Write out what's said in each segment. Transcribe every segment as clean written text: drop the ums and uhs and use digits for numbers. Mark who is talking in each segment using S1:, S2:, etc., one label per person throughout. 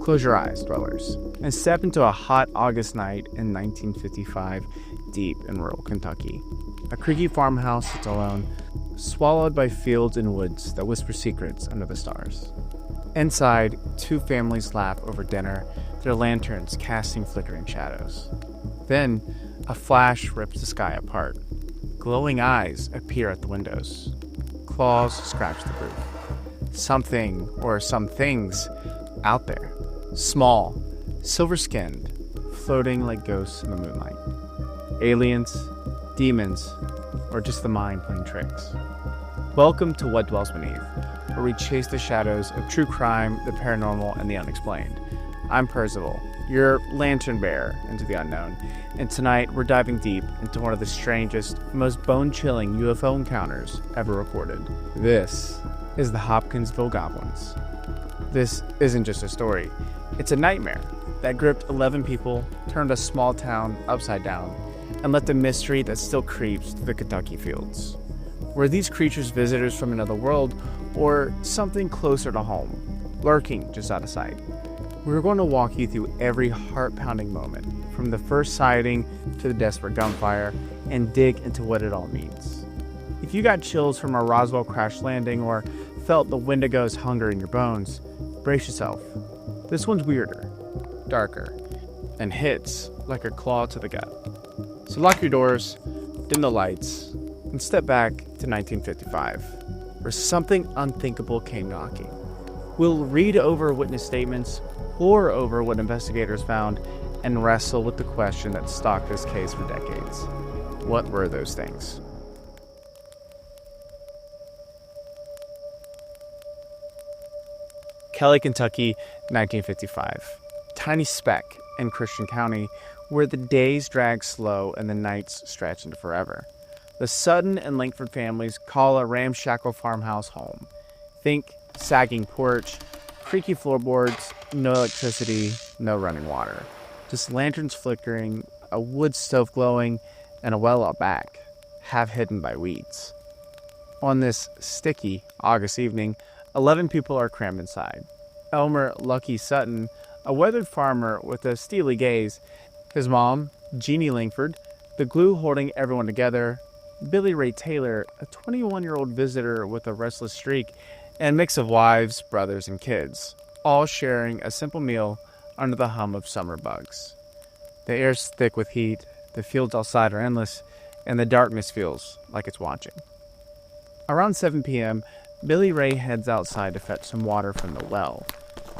S1: Close your eyes, dwellers, and step into a hot August night in 1955, deep in rural Kentucky. A creaky farmhouse sits alone, swallowed by fields and woods that whisper secrets under the stars. Inside, two families laugh over dinner, their lanterns casting flickering shadows. Then, a flash rips the sky apart. Glowing eyes appear at the windows. Claws scratch the roof. Something, or some things, out there. Small, silver-skinned, floating like ghosts in the moonlight. Aliens, demons, or just the mind playing tricks. Welcome to What Dwells Beneath, where we chase the shadows of true crime, the paranormal, and the unexplained. I'm Perzival, your lantern bearer into the unknown, and tonight we're diving deep into one of the strangest, most bone-chilling UFO encounters ever recorded. This is the Hopkinsville Goblins. This isn't just a story, it's a nightmare that gripped 11 people, turned a small town upside down, and left a mystery that still creeps through the Kentucky fields. Were these creatures visitors from another world, or something closer to home, lurking just out of sight? We're going to walk you through every heart-pounding moment, from the first sighting to the desperate gunfire, and dig into what it all means. If you got chills from a Roswell crash landing or felt the Wendigo's hunger in your bones, brace yourself. This one's weirder, darker, and hits like a claw to the gut. So lock your doors, dim the lights, and step back to 1955, where something unthinkable came knocking. We'll read over witness statements, pore over what investigators found, and wrestle with the question that stalked this case for decades. What were those things? Kelly, Kentucky, 1955. Tiny speck in Christian County, where the days drag slow and the nights stretch into forever. The Sutton and Langford families call a ramshackle farmhouse home. Think sagging porch, creaky floorboards, no electricity, no running water. Just lanterns flickering, a wood stove glowing, and a well out back, half hidden by weeds. On this sticky August evening, 11 people are crammed inside. Elmer Lucky Sutton, a weathered farmer with a steely gaze, his mom, Jeannie Langford, the glue holding everyone together, Billy Ray Taylor, a 21-year-old visitor with a restless streak, and a mix of wives, brothers, and kids, all sharing a simple meal under the hum of summer bugs. The air's thick with heat, the fields outside are endless, and the darkness feels like it's watching. Around 7 p.m., Billy Ray heads outside to fetch some water from the well.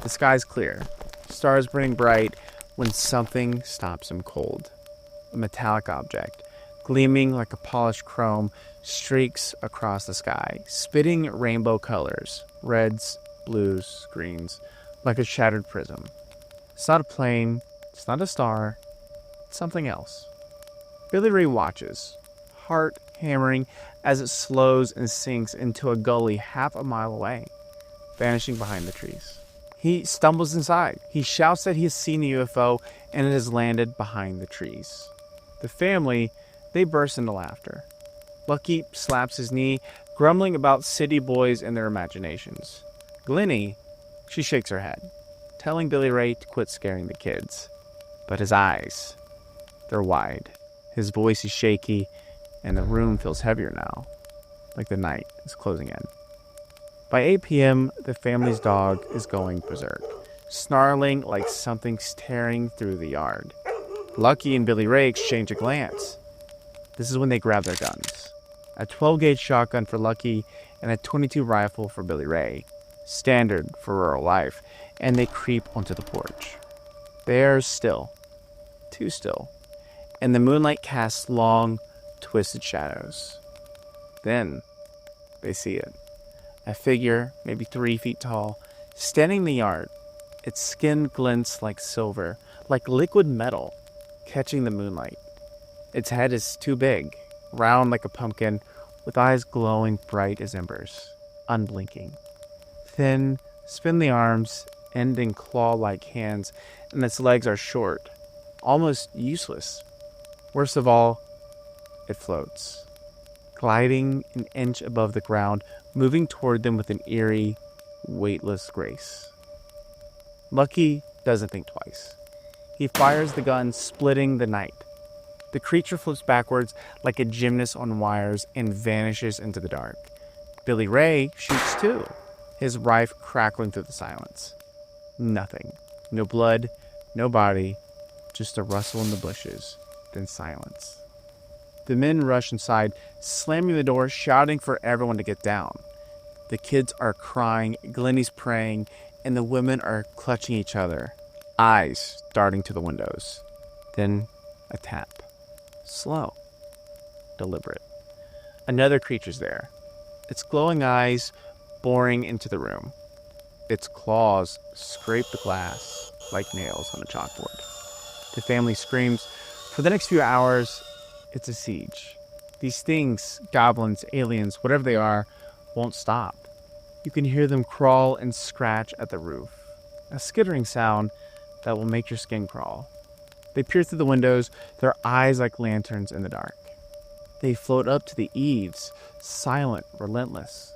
S1: The sky's clear, stars burning bright, when something stops him cold. A metallic object, gleaming like a polished chrome, streaks across the sky, spitting rainbow colors, reds, blues, greens, like a shattered prism. It's not a plane, it's not a star, it's something else. Billy Ray watches, heart hammering as it slows and sinks into a gully half a mile away, vanishing behind the trees. He stumbles inside. He shouts that he has seen a UFO and it has landed behind the trees. The family, they burst into laughter. Lucky slaps his knee, grumbling about city boys and their imaginations. Glennie, she shakes her head, telling Billy Ray to quit scaring the kids. But his eyes, they're wide. His voice is shaky, and the room feels heavier now, like the night is closing in. By 8 p.m., the family's dog is going berserk, snarling like something's tearing through the yard. Lucky and Billy Ray exchange a glance. This is when they grab their guns. A 12-gauge shotgun for Lucky and a .22 rifle for Billy Ray, standard for rural life, and they creep onto the porch. The air is still, too still, and the moonlight casts long, twisted shadows. Then they see it. A figure, maybe 3 feet tall, standing in the yard. Its skin glints like silver, like liquid metal, catching the moonlight. Its head is too big, round like a pumpkin, with eyes glowing bright as embers, unblinking. Thin, spindly arms end in claw-like hands, and its legs are short, almost useless. Worst of all, it floats, gliding an inch above the ground, moving toward them with an eerie, weightless grace. Lucky doesn't think twice. He fires the gun, splitting the night. The creature flips backwards like a gymnast on wires and vanishes into the dark. Billy Ray shoots too, his rifle crackling through the silence. Nothing. No blood, no body, just a rustle in the bushes, then silence. The men rush inside, slamming the door, shouting for everyone to get down. The kids are crying, Glennie's praying, and the women are clutching each other, eyes darting to the windows. Then a tap. Slow. Deliberate. Another creature's there. Its glowing eyes boring into the room. Its claws scrape the glass like nails on a chalkboard. The family screams. For the next few hours, it's a siege. These things, goblins, aliens, whatever they are, won't stop. You can hear them crawl and scratch at the roof. A skittering sound that will make your skin crawl. They peer through the windows, their eyes like lanterns in the dark. They float up to the eaves, silent, relentless.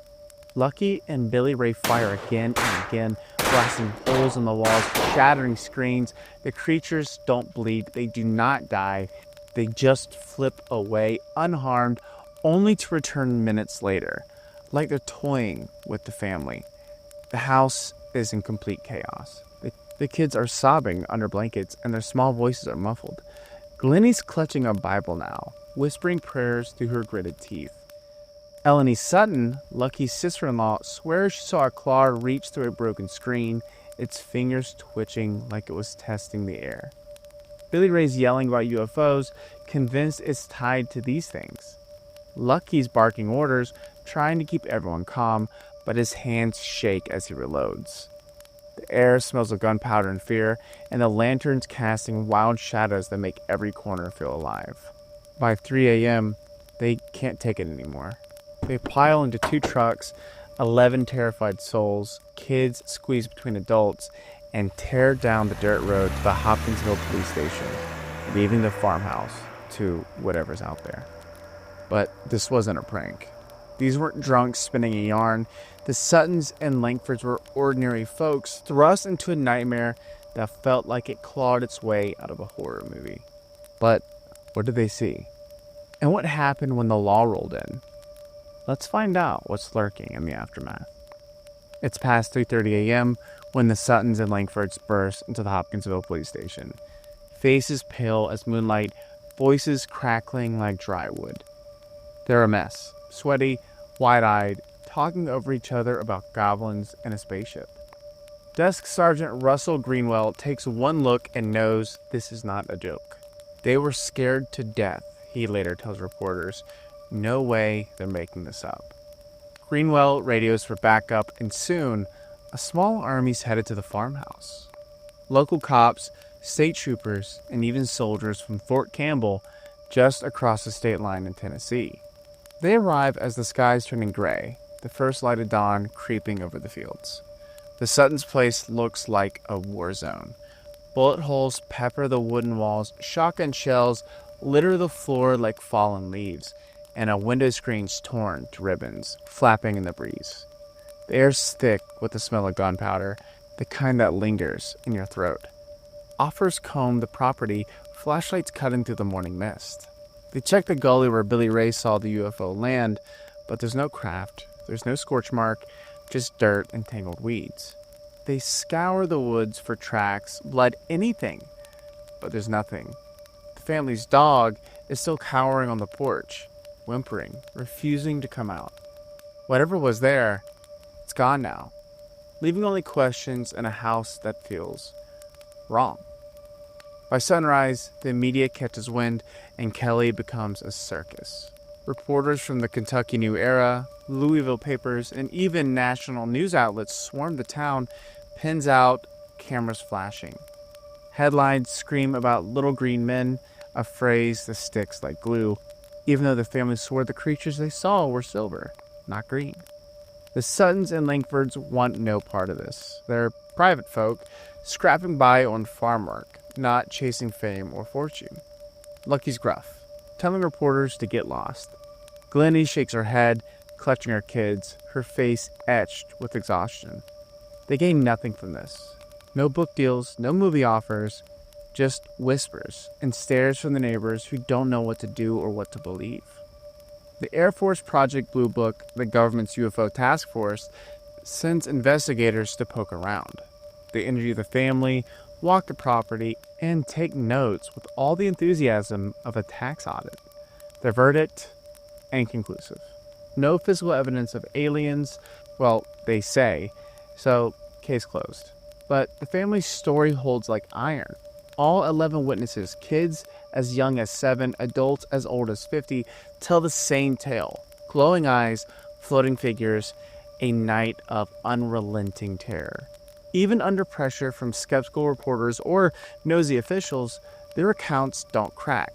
S1: Lucky and Billy Ray fire again and again, blasting holes in the walls, shattering screens. The creatures don't bleed, they do not die. They just flip away, unharmed, only to return minutes later, like they're toying with the family. The house is in complete chaos. The kids are sobbing under blankets, and their small voices are muffled. Glennie's clutching a Bible now, whispering prayers through her gritted teeth. Eleni Sutton, Lucky's sister-in-law, swears she saw a claw reach through a broken screen, its fingers twitching like it was testing the air. Billy Ray's yelling about UFOs, convinced it's tied to these things. Lucky's barking orders, trying to keep everyone calm, but his hands shake as he reloads. The air smells of gunpowder and fear, and the lanterns casting wild shadows that make every corner feel alive. By 3 a.m., they can't take it anymore. They pile into 2 trucks, 11 terrified souls, kids squeezed between adults, and tear down the dirt road to the Hopkinsville police station, leaving the farmhouse to whatever's out there. But this wasn't a prank. These weren't drunks spinning a yarn. The Suttons and Langfords were ordinary folks thrust into a nightmare that felt like it clawed its way out of a horror movie. But what did they see? And what happened when the law rolled in? Let's find out what's lurking in the aftermath. It's past 3:30 a.m. when the Suttons and Langfords burst into the Hopkinsville police station. Faces pale as moonlight, voices crackling like dry wood. They're a mess, sweaty, wide-eyed, talking over each other about goblins and a spaceship. Desk Sergeant Russell Greenwell takes one look and knows this is not a joke. They were scared to death, he later tells reporters. No way they're making this up. Greenwell radios for backup, and soon, a small army's headed to the farmhouse. Local cops, state troopers, and even soldiers from Fort Campbell, just across the state line in Tennessee. They arrive as the sky's turning gray, the first light of dawn creeping over the fields. The Suttons' place looks like a war zone. Bullet holes pepper the wooden walls, shotgun shells litter the floor like fallen leaves, and a window screen's torn to ribbons, flapping in the breeze. The air's thick with the smell of gunpowder, the kind that lingers in your throat. Offers comb the property, flashlights cutting through the morning mist. They check the gully where Billy Ray saw the UFO land, but there's no craft, there's no scorch mark, just dirt and tangled weeds. They scour the woods for tracks, blood, anything, but there's nothing. The family's dog is still cowering on the porch, whimpering, refusing to come out. Whatever was there, it's gone now, leaving only questions and a house that feels wrong. By sunrise, the media catches wind, and Kelly becomes a circus. Reporters from the Kentucky New Era, Louisville papers, and even national news outlets swarm the town, pins out, cameras flashing. Headlines scream about little green men, a phrase that sticks like glue, even though the family swore the creatures they saw were silver, not green. The Suttons and Langfords want no part of this. They're private folk, scrapping by on farm work, not chasing fame or fortune. Lucky's gruff, telling reporters to get lost. Glennie shakes her head, clutching her kids, her face etched with exhaustion. They gain nothing from this. No book deals, no movie offers, just whispers and stares from the neighbors who don't know what to do or what to believe. The Air Force Project Blue Book, the government's UFO task force, sends investigators to poke around. They interview the family, walk the property, and take notes with all the enthusiasm of a tax audit. Their verdict? Inconclusive. No physical evidence of aliens, well, they say, so case closed. But the family's story holds like iron. All 11 witnesses, kids as young as 7, adults as old as 50, tell the same tale. Glowing eyes, floating figures, a night of unrelenting terror. Even under pressure from skeptical reporters or nosy officials, their accounts don't crack.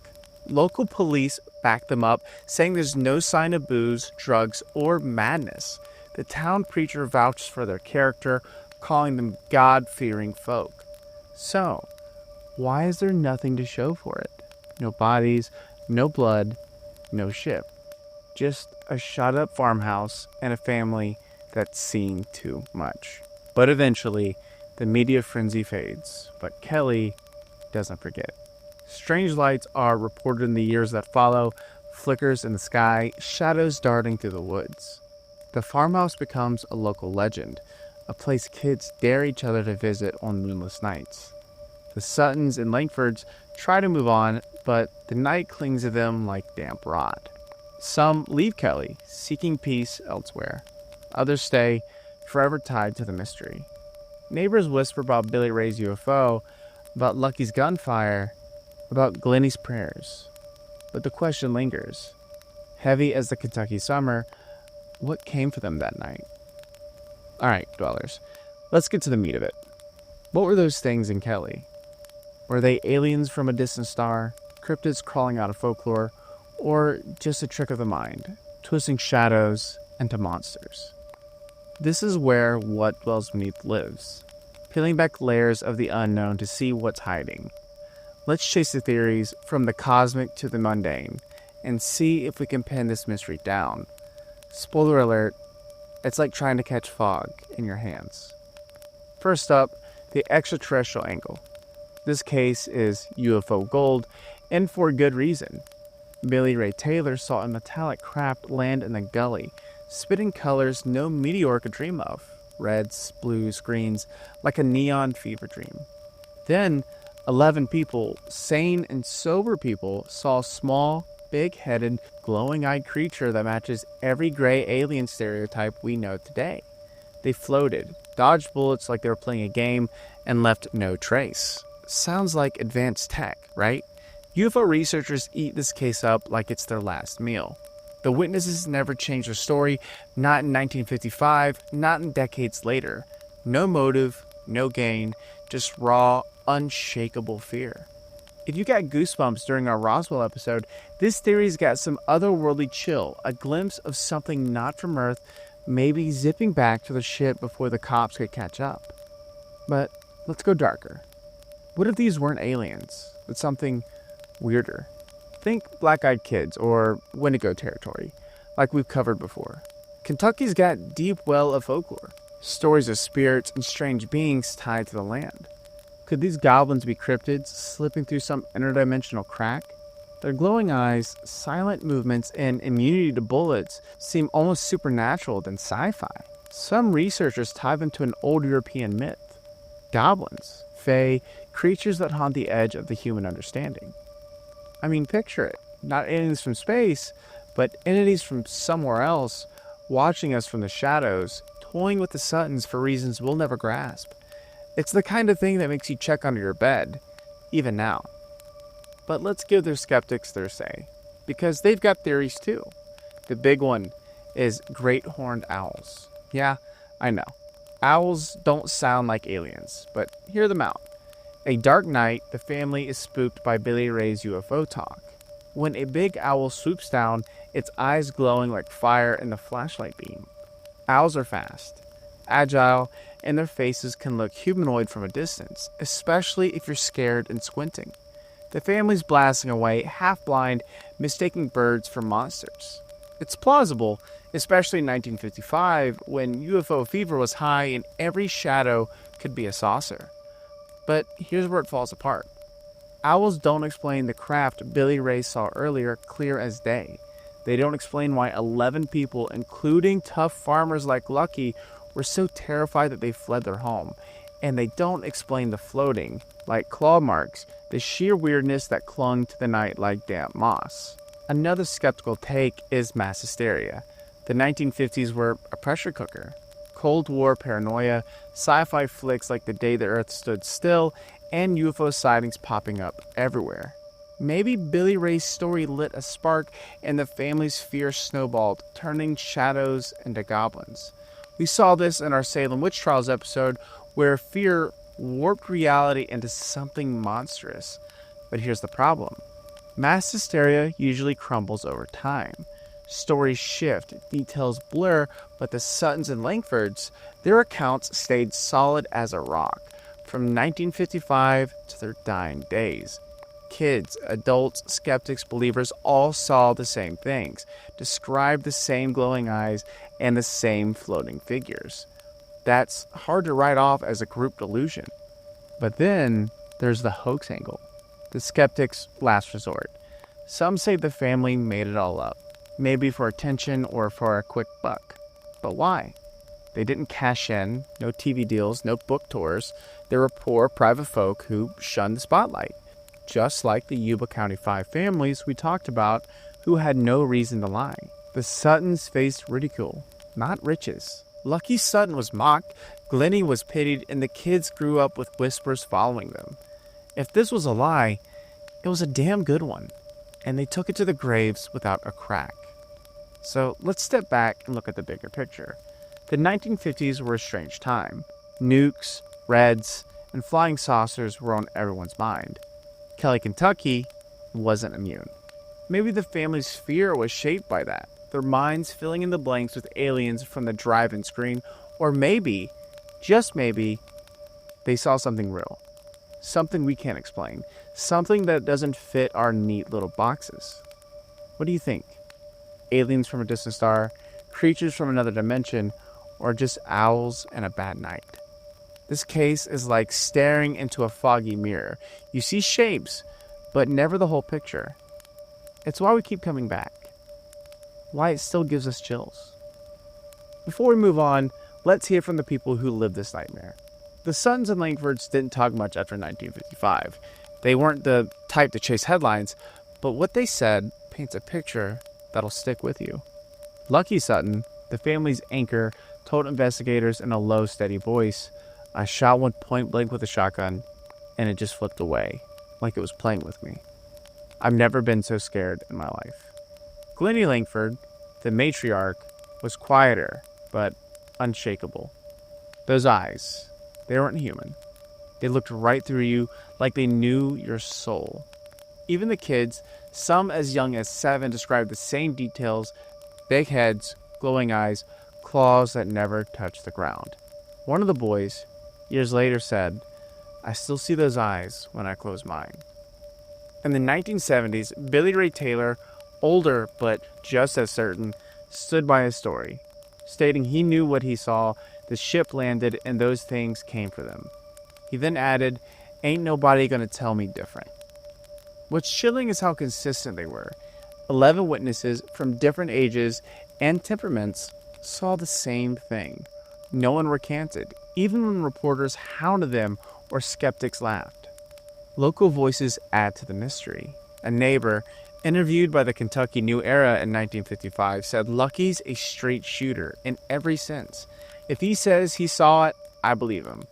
S1: Local police back them up, saying there's no sign of booze, drugs, or madness. The town preacher vouches for their character, calling them God-fearing folk. So, why is there nothing to show for it? No bodies, no blood, no ship. Just a shot-up farmhouse and a family that's seen too much. But eventually, the media frenzy fades. But Kelly doesn't forget. Strange lights are reported in the years that follow, flickers in the sky, shadows darting through the woods. The farmhouse becomes a local legend, a place kids dare each other to visit on moonless nights. The Suttons and Langfords try to move on, but the night clings to them like damp rot. Some leave Kelly, seeking peace elsewhere. Others stay, forever tied to the mystery. Neighbors whisper about Billy Ray's UFO, about Lucky's gunfire, about Glennie's prayers. But the question lingers. Heavy as the Kentucky summer, what came for them that night? Alright, dwellers, let's get to the meat of it. What were those things in Kelly? Were they aliens from a distant star, cryptids crawling out of folklore, or just a trick of the mind, twisting shadows into monsters? This is where What Dwells Beneath lives, peeling back layers of the unknown to see what's hiding. Let's chase the theories from the cosmic to the mundane, and see if we can pin this mystery down. Spoiler alert, it's like trying to catch fog in your hands. First up, the extraterrestrial angle. This case is UFO gold, and for good reason. Billy Ray Taylor saw a metallic craft land in the gully, spitting colors no meteor could dream of. Reds, blues, greens, like a neon fever dream. Then, 11 people, sane and sober people, saw a small, big-headed, glowing-eyed creature that matches every gray alien stereotype we know today. They floated, dodged bullets like they were playing a game, and left no trace. Sounds like advanced tech, right? UFO researchers eat this case up like it's their last meal. The witnesses never changed their story, not in 1955, not in decades later. No motive, no gain, just raw, unshakable fear. If you got goosebumps during our Roswell episode, this theory's got some otherworldly chill, a glimpse of something not from Earth, maybe zipping back to the ship before the cops could catch up. But let's go darker. What if these weren't aliens, but something weirder? Think Black-Eyed Kids or Wendigo territory, like we've covered before. Kentucky's got deep well of folklore, stories of spirits and strange beings tied to the land. Could these goblins be cryptids slipping through some interdimensional crack? Their glowing eyes, silent movements, and immunity to bullets seem almost supernatural than sci-fi. Some researchers tie them to an old European myth. Goblins, fae, creatures that haunt the edge of the human understanding. I mean, picture it. Not aliens from space, but entities from somewhere else, watching us from the shadows, toying with the Suttons for reasons we'll never grasp. It's the kind of thing that makes you check under your bed, even now. But let's give their skeptics their say, because they've got theories too. The big one is great horned owls. Yeah, I know. Owls don't sound like aliens, but hear them out. A dark night, the family is spooked by Billy Ray's UFO talk. When a big owl swoops down, its eyes glowing like fire in the flashlight beam. Owls are fast, agile, and their faces can look humanoid from a distance, especially if you're scared and squinting. The family's blasting away, half blind, mistaking birds for monsters. It's plausible, especially in 1955, when UFO fever was high and every shadow could be a saucer. But here's where it falls apart. Owls don't explain the craft Billy Ray saw earlier clear as day. They don't explain why 11 people, including tough farmers like Lucky, were so terrified that they fled their home. And they don't explain the floating, like claw marks, the sheer weirdness that clung to the night like damp moss. Another skeptical take is mass hysteria. The 1950s were a pressure cooker. Cold War paranoia, sci-fi flicks like The Day the Earth Stood Still, and UFO sightings popping up everywhere. Maybe Billy Ray's story lit a spark and the family's fear snowballed, turning shadows into goblins. We saw this in our Salem Witch Trials episode, where fear warped reality into something monstrous. But here's the problem. Mass hysteria usually crumbles over time. Stories shift, details blur, but the Suttons and Langfords, their accounts stayed solid as a rock, from 1955 to their dying days. Kids, adults, skeptics, believers all saw the same things, described the same glowing eyes, and the same floating figures. That's hard to write off as a group delusion. But then there's the hoax angle, the skeptic's last resort. Some say the family made it all up, maybe for attention or for a quick buck. But why? They didn't cash in, no TV deals, no book tours. They were poor private folk who shunned the spotlight, just like the Yuba County 5 families we talked about who had no reason to lie. The Suttons faced ridicule, not riches. Lucky Sutton was mocked, Glennie was pitied, and the kids grew up with whispers following them. If this was a lie, it was a damn good one, and they took it to the graves without a crack. So let's step back and look at the bigger picture. The 1950s were a strange time. Nukes, Reds, and flying saucers were on everyone's mind. Kelly, Kentucky wasn't immune. Maybe the family's fear was shaped by that, their minds filling in the blanks with aliens from the drive-in screen, or maybe, just maybe, they saw something real. Something we can't explain. Something that doesn't fit our neat little boxes. What do you think? Aliens from a distant star, creatures from another dimension, or just owls and a bad night? This case is like staring into a foggy mirror. You see shapes, but never the whole picture. It's why we keep coming back. Why it still gives us chills. Before we move on, let's hear from the people who lived this nightmare. The Suttons and Langfords didn't talk much after 1955. They weren't the type to chase headlines, but what they said paints a picture that'll stick with you. Lucky Sutton, the family's anchor, told investigators in a low, steady voice, "I shot one point blank with a shotgun, and it just flipped away, like it was playing with me. I've never been so scared in my life." Glennie Langford, the matriarch, was quieter, but unshakable. Those eyes, they weren't human. They looked right through you like they knew your soul. Even the kids, some as young as 7, described the same details: big heads, glowing eyes, claws that never touched the ground. One of the boys, years later, said, "I still see those eyes when I close mine." In the 1970s, Billy Ray Taylor, older but just as certain, stood by his story, stating he knew what he saw. The ship landed and those things came for them. He then added, "Ain't nobody gonna tell me different." What's chilling is how consistent they were. 11 witnesses from different ages and temperaments saw the same thing. No one recanted, even when reporters hounded them or skeptics laughed. Local voices add to the mystery. A neighbor, interviewed by the Kentucky New Era in 1955, said Lucky's a straight shooter in every sense. If he says he saw it, I believe him.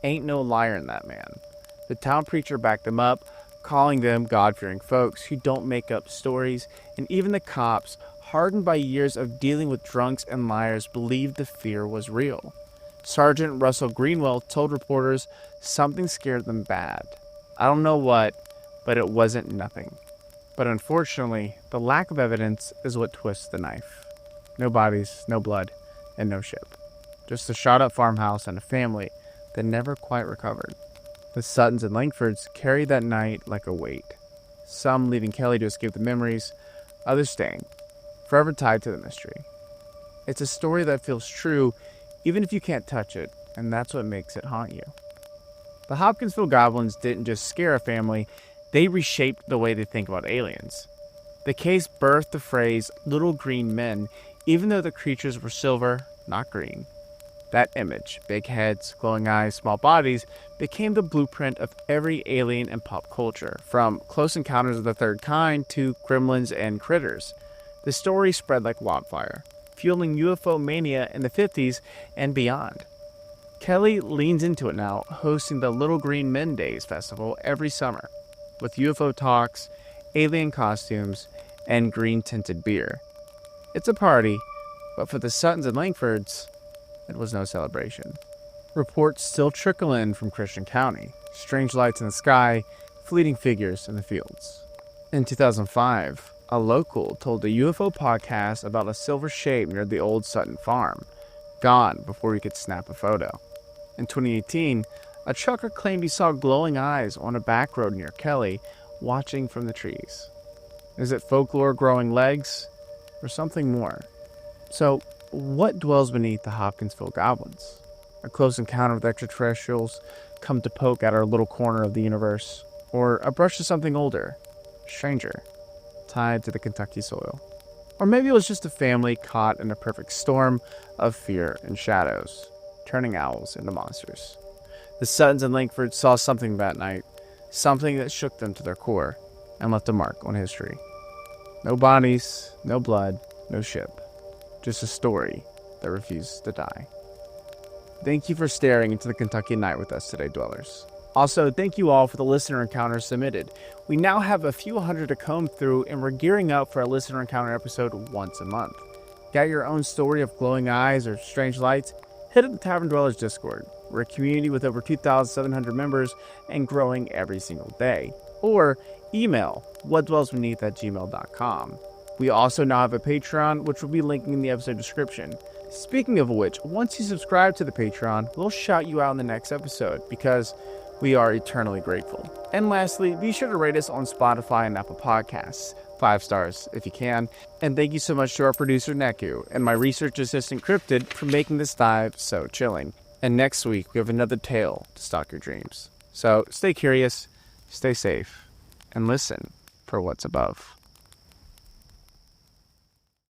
S1: Ain't no liar in that man. The town preacher backed them up, calling them God-fearing folks who don't make up stories, and even the cops, hardened by years of dealing with drunks and liars, believed the fear was real. Sergeant Russell Greenwell told reporters something scared them bad. I don't know what, but it wasn't nothing. But unfortunately, the lack of evidence is what twists the knife. No bodies, no blood, and no ship. Just a shot-up farmhouse and a family that never quite recovered. The Suttons and Langfords carried that night like a weight. Some leaving Kelly to escape the memories, others staying, forever tied to the mystery. It's a story that feels true, even if you can't touch it, and that's what makes it haunt you. The Hopkinsville Goblins didn't just scare a family, they reshaped the way they think about aliens. The case birthed the phrase little green men, even though the creatures were silver, not green. That image, big heads, glowing eyes, small bodies, became the blueprint of every alien in pop culture, from Close Encounters of the Third Kind to Gremlins and Critters. The story spread like wildfire, fueling UFO mania in the 50s and beyond. Kelly leans into it now, hosting the Little Green Men Days festival every summer, with UFO talks, alien costumes, and green-tinted beer. It's a party, but for the Suttons and Langfords, it was no celebration. Reports still trickle in from Christian County. Strange lights in the sky, fleeting figures in the fields. In 2005, a local told a UFO podcast about a silver shape near the old Sutton farm, gone before he could snap a photo. In 2018, a trucker claimed he saw glowing eyes on a back road near Kelly, watching from the trees. Is it folklore growing legs, or something more? So, what dwells beneath the Hopkinsville Goblins? A close encounter with extraterrestrials come to poke at our little corner of the universe? Or a brush to something older, stranger, tied to the Kentucky soil? Or maybe it was just a family caught in a perfect storm of fear and shadows, turning owls into monsters. The Suttons and Langfords saw something that night, something that shook them to their core and left a mark on history. No bodies, no blood, no ship. Just a story that refused to die. Thank you for staring into the Kentucky night with us today, dwellers. Also, thank you all for the listener encounters submitted. We now have a few hundred to comb through, and we're gearing up for a listener encounter episode once a month. Got your own story of glowing eyes or strange lights? Hit up the Tavern Dwellers Discord. We're a community with over 2,700 members and growing every single day. Or email whatdwellsbeneath@gmail.com. We also now have a Patreon, which will be linking in the episode description. Speaking of which, once you subscribe to the Patreon, we'll shout you out in the next episode because we are eternally grateful. And lastly, be sure to rate us on Spotify and Apple Podcasts. 5 stars if you can. And thank you so much to our producer Neku and my research assistant Cryptid for making this dive so chilling. And next week we have another tale to stalk your dreams. So stay curious, stay safe, and listen for what's above.